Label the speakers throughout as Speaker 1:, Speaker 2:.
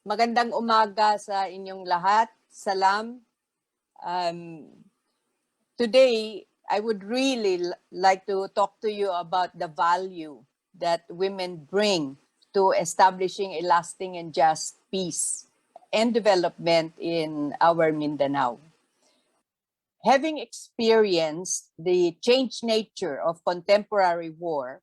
Speaker 1: Magandang umaga sa inyong lahat. Salam. Today, I would really like to talk to you about the value that women bring to establishing a lasting and just peace and development in our Mindanao. Having experienced the changed nature of contemporary war,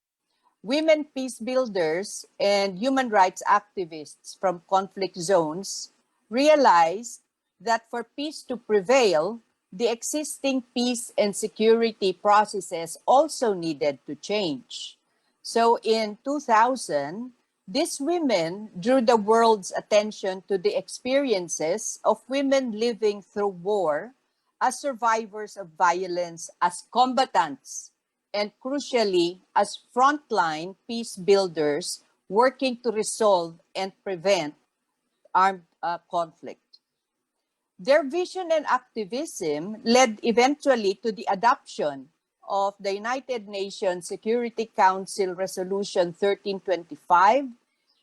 Speaker 1: women peace builders and human rights activists from conflict zones realized that for peace to prevail, the existing peace and security processes also needed to change. So in 2000, these women drew the world's attention to the experiences of women living through war as survivors of violence, as combatants, and crucially, as frontline peace builders working to resolve and prevent armed conflict. Their vision and activism led eventually to the adoption of the United Nations Security Council Resolution 1325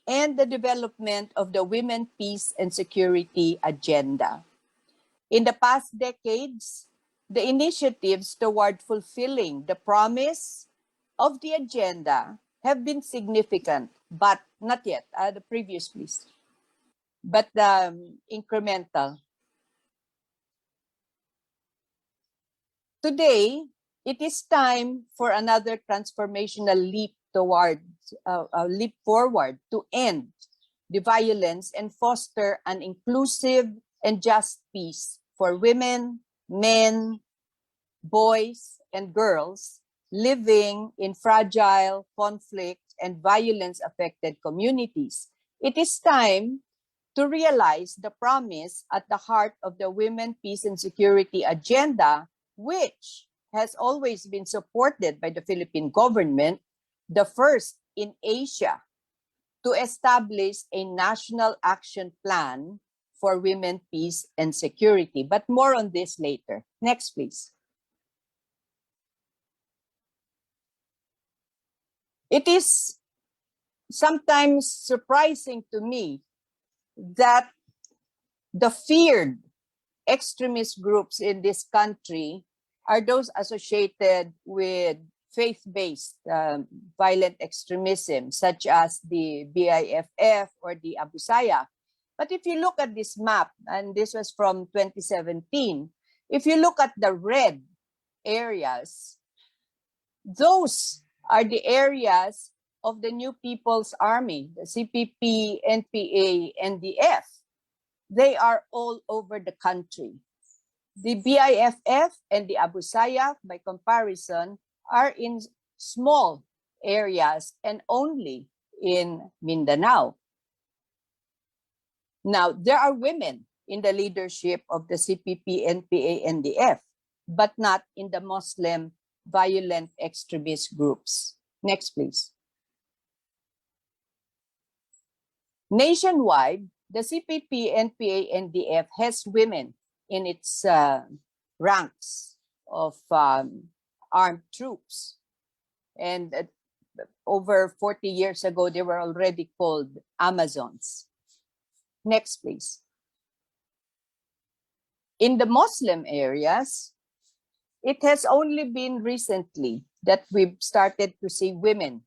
Speaker 1: and the development of the Women, Peace, and Security Agenda. In the past decades, the initiatives toward fulfilling the promise of the agenda have been significant, but not yet. The previous, please. But incremental. Today, it is time for another transformational leap towards a leap forward to end the violence and foster an inclusive and just peace for women, men, boys, and girls living in fragile, conflict, and violence-affected communities. It is time to realize the promise at the heart of the Women, Peace, and Security Agenda, which has always been supported by the Philippine government, the first in Asia to establish a national action plan for women, peace, and security. But more on this later. Next, please. It is sometimes surprising to me that the feared extremist groups in this country are those associated with faith-based violent extremism, such as the BIFF or the Abu Sayyaf. But if you look at this map, and this was from 2017, if you look at the red areas, those are the areas of the New People's Army, the CPP, NPA, NDF. They are all over the country. The BIFF and the Abu Sayyaf, by comparison, are in small areas and only in Mindanao. Now, there are women in the leadership of the CPP, NPA, NDF, but not in the Muslim violent extremist groups. Next, please. Nationwide, the CPP, NPA, NDF has women in its ranks of armed troops. And over 40 years ago, they were already called Amazons. Next, please. In the Muslim areas, it has only been recently that we've started to see women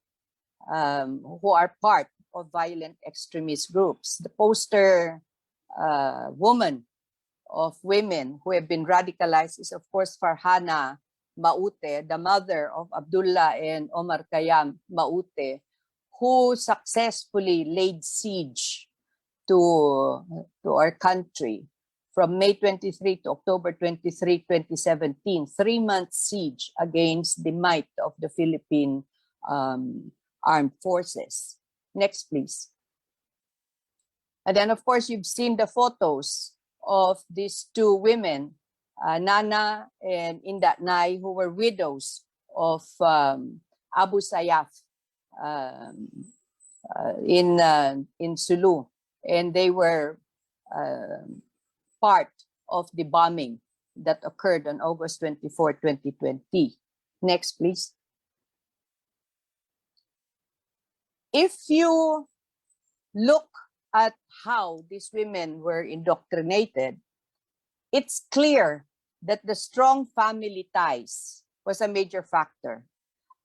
Speaker 1: who are part of violent extremist groups. The poster woman of women who have been radicalized is, of course, Farhana Maute, the mother of Abdullah and Omar Khayyam Maute, who successfully laid siege to our country from May 23 to October 23, 2017, 3-month siege against the might of the Philippine armed forces. Next, please. And then, of course, you've seen the photos of these two women, Nana and Indat Nai, who were widows of Abu Sayyaf in Sulu. And they were part of the bombing that occurred on August 24, 2020. Next, please. If you look at how these women were indoctrinated, it's clear that the strong family ties was a major factor.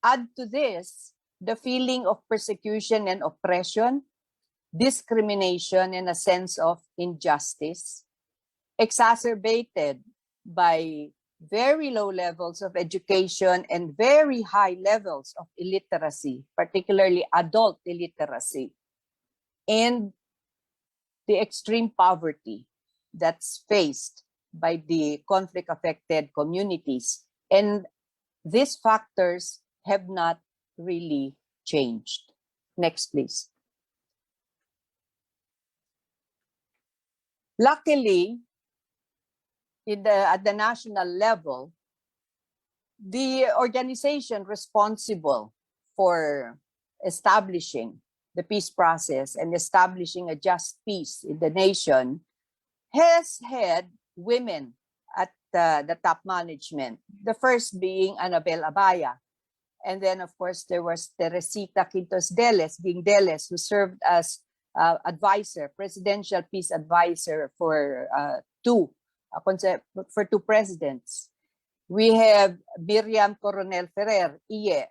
Speaker 1: Add to this the feeling of persecution and oppression, discrimination, and a sense of injustice, exacerbated by very low levels of education and very high levels of illiteracy, particularly adult illiteracy, and the extreme poverty that's faced by the conflict-affected communities. And these factors have not really changed. Next, please. Luckily, at the national level, the organization responsible for establishing the peace process and establishing a just peace in the nation has had women at the top management. The first being Annabel Abaya. And then, of course, there was Teresita Quintos Deles, being Deles, who served as advisor, presidential peace advisor for two presidents. We have Miriam Coronel Ferrer, IE,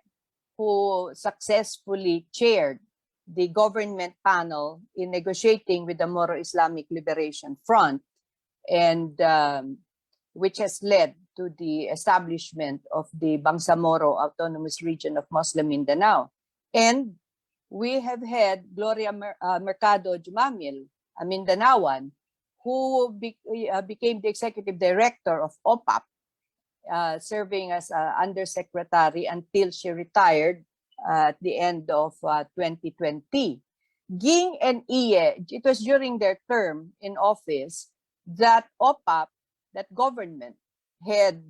Speaker 1: who successfully chaired the government panel in negotiating with the Moro Islamic Liberation Front, and which has led to the establishment of the Bangsamoro Autonomous Region of Muslim Mindanao. And we have had Gloria Mercado Jumamil, a Mindanaoan, who became the executive director of OPAP, serving as undersecretary until she retired at the end of 2020. Ging and IE, it was during their term in office that OPAP, that government, had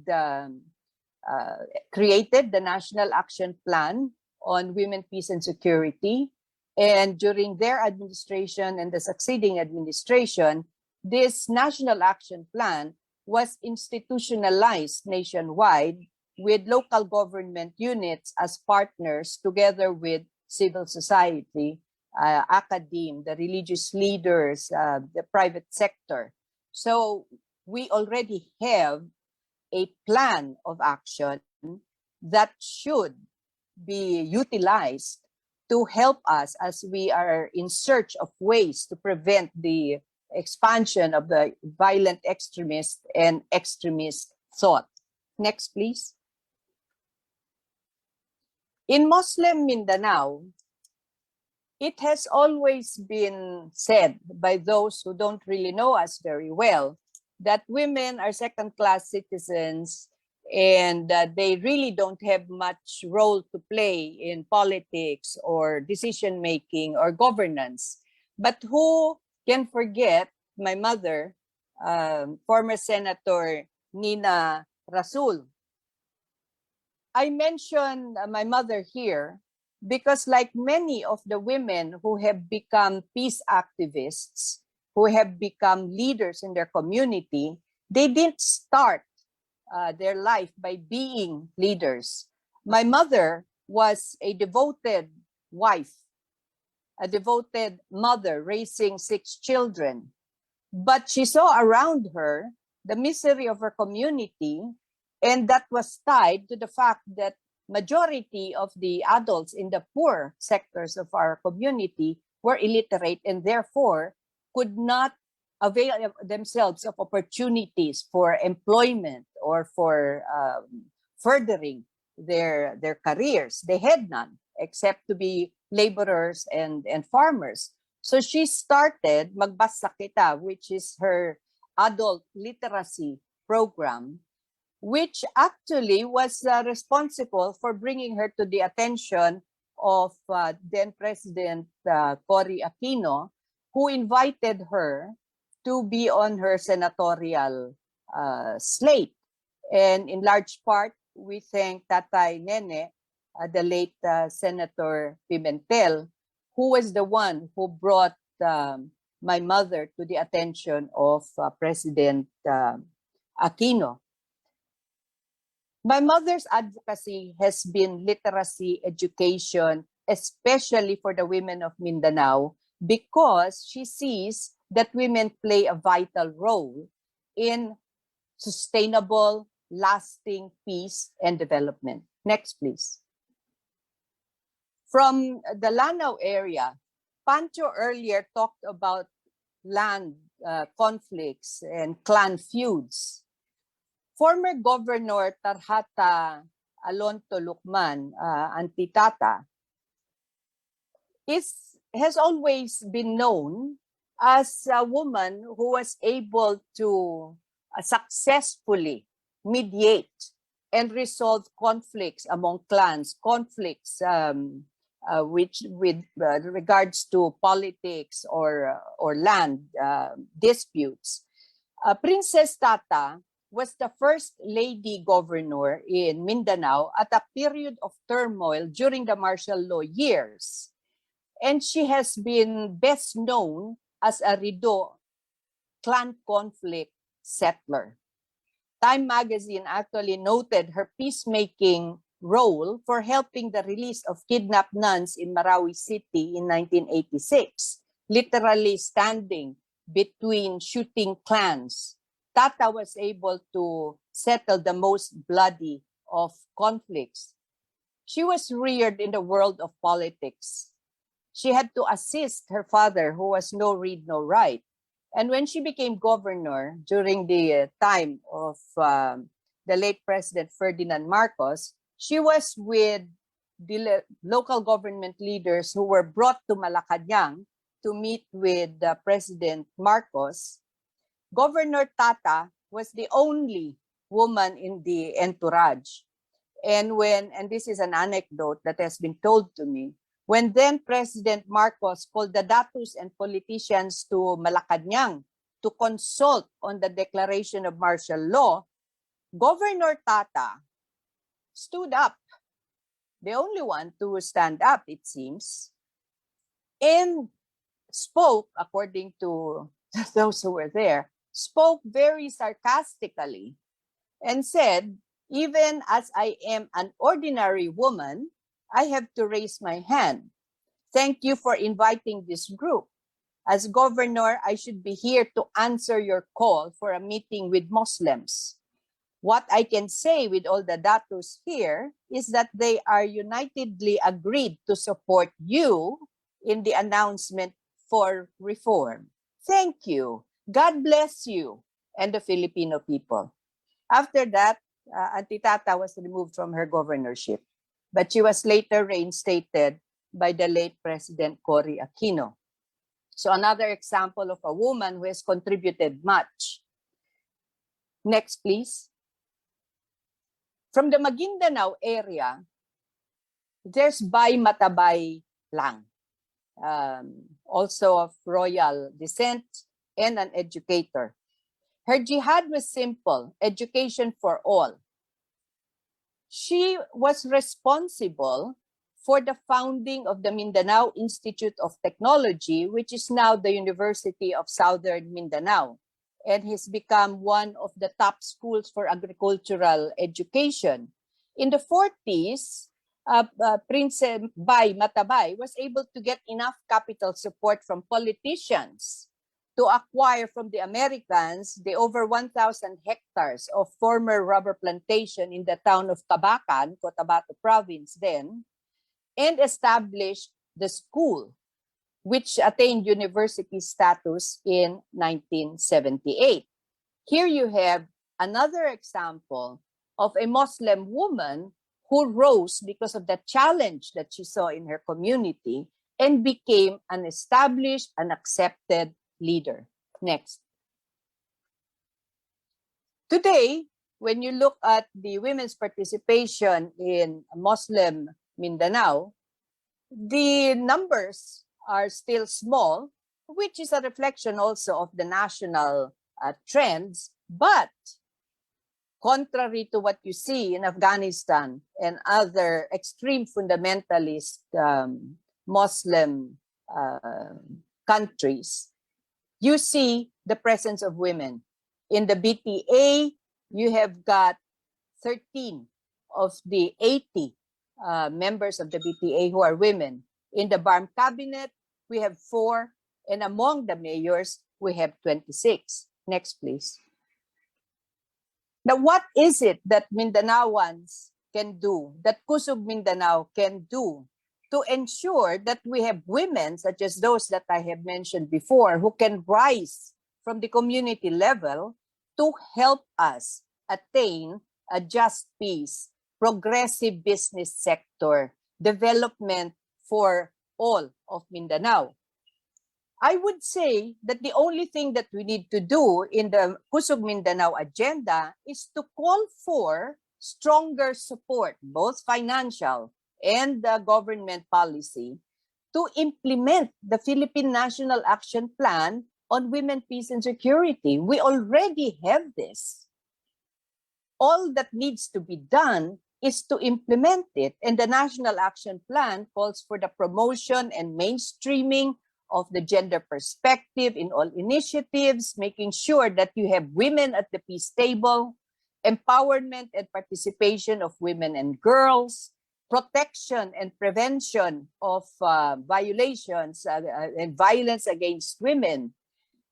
Speaker 1: created the National Action Plan on Women, Peace and Security. And during their administration and the succeeding administration, this National Action Plan was institutionalized nationwide with local government units as partners together with civil society, academe, the religious leaders, the private sector. So we already have a plan of action that should be utilized to help us as we are in search of ways to prevent the expansion of the violent extremist and extremist thought. Next, please. In Muslim Mindanao, it has always been said by those who don't really know us very well that women are second-class citizens and they really don't have much role to play in politics or decision-making or governance. But who can forget my mother, former Senator Nina Rasul? I mention my mother here because, like many of the women who have become peace activists, who have become leaders in their community, they didn't start their life by being leaders. My mother was a devoted wife, a devoted mother raising 6 children. But she saw around her the misery of her community, and that was tied to the fact that majority of the adults in the poor sectors of our community were illiterate and therefore could not avail themselves of opportunities for employment or for furthering their careers. They had none except to be laborers and farmers. So she started Magbasa Kita, which is her adult literacy program, which actually was responsible for bringing her to the attention of then President Cory Aquino, who invited her to be on her senatorial slate. And in large part, we thank Tatay Nene, the late Senator Pimentel, who was the one who brought my mother to the attention of President Aquino. My mother's advocacy has been literacy education, especially for the women of Mindanao, because she sees that women play a vital role in sustainable, lasting peace and development. Next, please. From the Lanao area, Pancho earlier talked about land conflicts and clan feuds. Former Governor Tarhata Alonto Lucman, Antitata, has always been known as a woman who was able to successfully mediate and resolve conflicts among clans, conflicts which with regards to politics or land disputes. Princess Tata was the first lady governor in Mindanao at a period of turmoil during the martial law years. And she has been best known as a Rido clan conflict settler. Time magazine actually noted her peacemaking role for helping the release of kidnapped nuns in Marawi City in 1986, literally standing between shooting clans. Tata was able to settle the most bloody of conflicts. She was reared in the world of politics. She had to assist her father, who was no read, no write. And when she became governor during the time of the late President Ferdinand Marcos, she was with the local government leaders who were brought to Malacanang to meet with President Marcos. Governor Tata was the only woman in the entourage. And this is an anecdote that has been told to me, when then President Marcos called the datus and politicians to Malacanang to consult on the declaration of martial law, Governor Tata stood up, the only one to stand up, it seems, and spoke, according to those who were there, spoke very sarcastically and said, even as I am an ordinary woman, I have to raise my hand. Thank you for inviting this group. As governor, I should be here to answer your call for a meeting with Muslims. What I can say with all the datus here is that they are unitedly agreed to support you in the announcement for reform. Thank you. God bless you and the Filipino people. After that, Auntie Tata was removed from her governorship, but she was later reinstated by the late President Cory Aquino. So another example of a woman who has contributed much. Next, please. From the Maguindanao area, there's Bay Matabay Lang, also of royal descent and an educator. Her jihad was simple, education for all. She was responsible for the founding of the Mindanao Institute of Technology, which is now the University of Southern Mindanao, and has become one of the top schools for agricultural education. In the 40s, Princess Bay Matabay was able to get enough capital support from politicians to acquire from the Americans the over 1,000 hectares of former rubber plantation in the town of Tabacan, Cotabato province then, and established the school, which attained university status in 1978. Here you have another example of a Muslim woman who rose because of the challenge that she saw in her community and became an established and accepted leader. Next. Today, when you look at the women's participation in Muslim Mindanao, the numbers are still small, which is a reflection also of the national trends. But contrary to what you see in Afghanistan and other extreme fundamentalist Muslim countries, you see the presence of women. In the BTA, you have got 13 of the 80 members of the BTA who are women. In the BARM cabinet, we have 4, and among the mayors, we have 26. Next, please. Now, what is it that Mindanaoans can do, that Kusog Mindanao can do to ensure that we have women, such as those that I have mentioned before, who can rise from the community level to help us attain a just peace, progressive business sector, development for all of Mindanao? I would say that the only thing that we need to do in the Kusog Mindanao agenda is to call for stronger support, both financial and government policy, to implement the Philippine National Action Plan on Women, Peace, and Security. We already have this. All that needs to be done is to implement it. And the National Action Plan calls for the promotion and mainstreaming of the gender perspective in all initiatives, making sure that you have women at the peace table, empowerment and participation of women and girls, protection and prevention of violations and violence against women,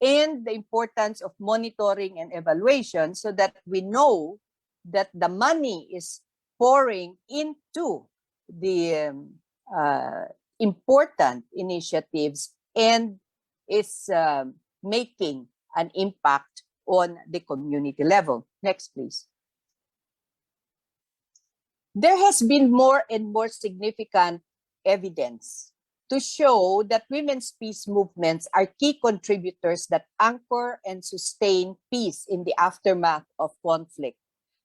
Speaker 1: and the importance of monitoring and evaluation so that we know that the money is pouring into the important initiatives and is making an impact on the community level. Next, please. There has been more and more significant evidence to show that women's peace movements are key contributors that anchor and sustain peace in the aftermath of conflict.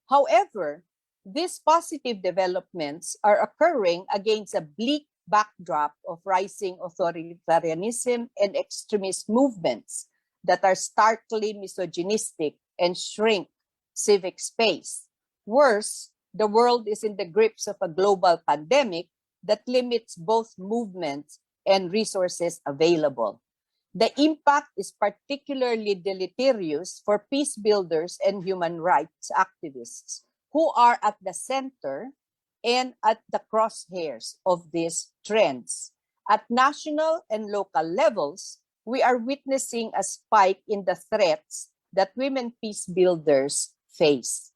Speaker 1: However, these positive developments are occurring against a bleak backdrop of rising authoritarianism and extremist movements that are starkly misogynistic and shrink civic space. Worse, the world is in the grips of a global pandemic that limits both movements and resources available. The impact is particularly deleterious for peace builders and human rights activists who are at the center and at the crosshairs of these trends. At national and local levels, we are witnessing a spike in the threats that women peace builders face.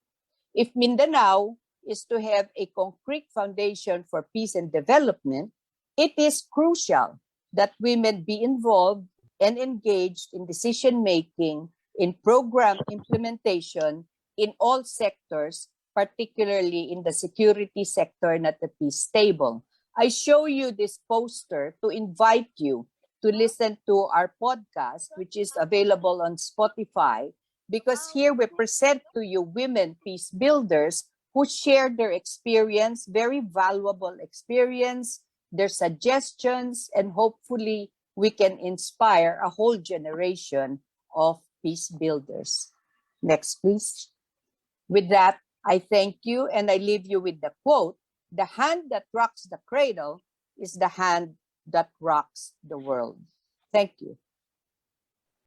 Speaker 1: If Mindanao is to have a concrete foundation for peace and development, it is crucial that women be involved and engaged in decision-making, in program implementation, in all sectors, particularly in the security sector and at the peace table. I show you this poster to invite you to listen to our podcast, which is available on Spotify, because here we present to you women peace builders who share their experience, very valuable experience, their suggestions, and hopefully we can inspire a whole generation of peace builders. Next, please. With that, I thank you and I leave you with the quote, "The hand that rocks the cradle is the hand that rocks the world." Thank you.